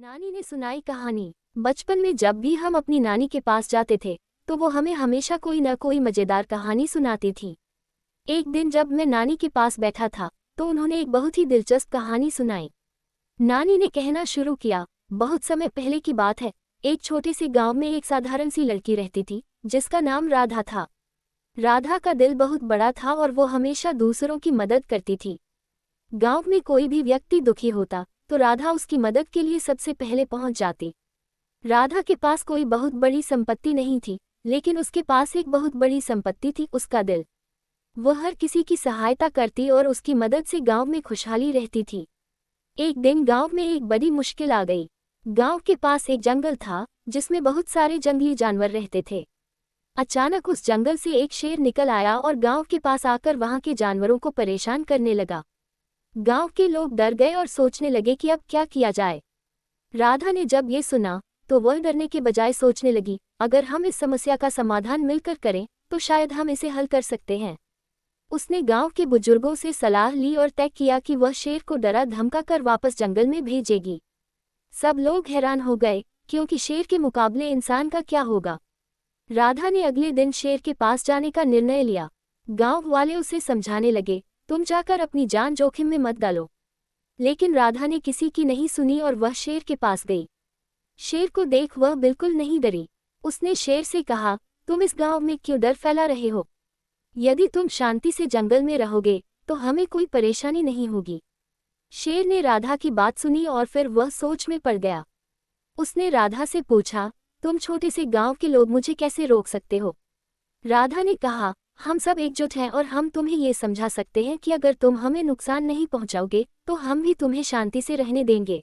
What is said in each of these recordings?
नानी ने सुनाई कहानी। बचपन में जब भी हम अपनी नानी के पास जाते थे तो वो हमें हमेशा कोई न कोई मजेदार कहानी सुनाती थी। एक दिन जब मैं नानी के पास बैठा था तो उन्होंने एक बहुत ही दिलचस्प कहानी सुनाई। नानी ने कहना शुरू किया, बहुत समय पहले की बात है। एक छोटे से गांव में एक साधारण सी लड़की रहती थी जिसका नाम राधा था। राधा का दिल बहुत बड़ा था और वो हमेशा दूसरों की मदद करती थी। गांव में कोई भी व्यक्ति दुखी होता तो राधा उसकी मदद के लिए सबसे पहले पहुंच जाती। राधा के पास कोई बहुत बड़ी संपत्ति नहीं थी, लेकिन उसके पास एक बहुत बड़ी संपत्ति थी, उसका दिल। वह हर किसी की सहायता करती और उसकी मदद से गांव में खुशहाली रहती थी। एक दिन गांव में एक बड़ी मुश्किल आ गई। गांव के पास एक जंगल था जिसमें बहुत सारे जंगली जानवर रहते थे। अचानक उस जंगल से एक शेर निकल आया और गांव के पास आकर वहां के जानवरों को परेशान करने लगा। गांव के लोग डर गए और सोचने लगे कि अब क्या किया जाए। राधा ने जब ये सुना तो वह डरने के बजाय सोचने लगी, अगर हम इस समस्या का समाधान मिलकर करें तो शायद हम इसे हल कर सकते हैं। उसने गांव के बुजुर्गों से सलाह ली और तय किया कि वह शेर को डरा धमका कर वापस जंगल में भेजेगी। सब लोग हैरान हो गए क्योंकि शेर के मुकाबले इंसान का क्या होगा। राधा ने अगले दिन शेर के पास जाने का निर्णय लिया। गांव वाले उसे समझाने लगे, तुम जाकर अपनी जान जोखिम में मत डालो। लेकिन राधा ने किसी की नहीं सुनी और वह शेर के पास गई। शेर को देख वह बिल्कुल नहीं डरी। उसने शेर से कहा, तुम इस गांव में क्यों डर फैला रहे हो? यदि तुम शांति से जंगल में रहोगे तो हमें कोई परेशानी नहीं होगी। शेर ने राधा की बात सुनी और फिर वह सोच में पड़ गया। उसने राधा से पूछा, तुम छोटे से गांव के लोग मुझे कैसे रोक सकते हो? राधा ने कहा, हम सब एकजुट हैं और हम तुम्हें ये समझा सकते हैं कि अगर तुम हमें नुकसान नहीं पहुंचाओगे तो हम भी तुम्हें शांति से रहने देंगे।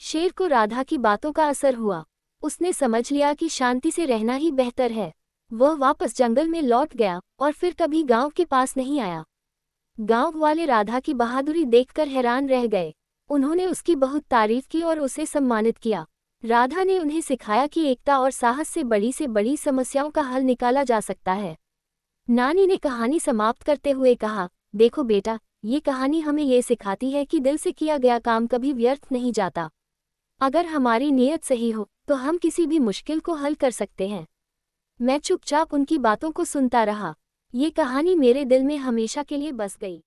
शेर को राधा की बातों का असर हुआ। उसने समझ लिया कि शांति से रहना ही बेहतर है। वह वापस जंगल में लौट गया और फिर कभी गांव के पास नहीं आया। गांव वाले राधा की बहादुरी देखकर हैरान रह गए। उन्होंने उसकी बहुत तारीफ की और उसे सम्मानित किया। राधा ने उन्हें सिखाया कि एकता और साहस से बड़ी समस्याओं का हल निकाला जा सकता है। नानी ने कहानी समाप्त करते हुए कहा, देखो बेटा, ये कहानी हमें ये सिखाती है कि दिल से किया गया काम कभी व्यर्थ नहीं जाता। अगर हमारी नीयत सही हो तो हम किसी भी मुश्किल को हल कर सकते हैं। मैं चुपचाप उनकी बातों को सुनता रहा। ये कहानी मेरे दिल में हमेशा के लिए बस गई।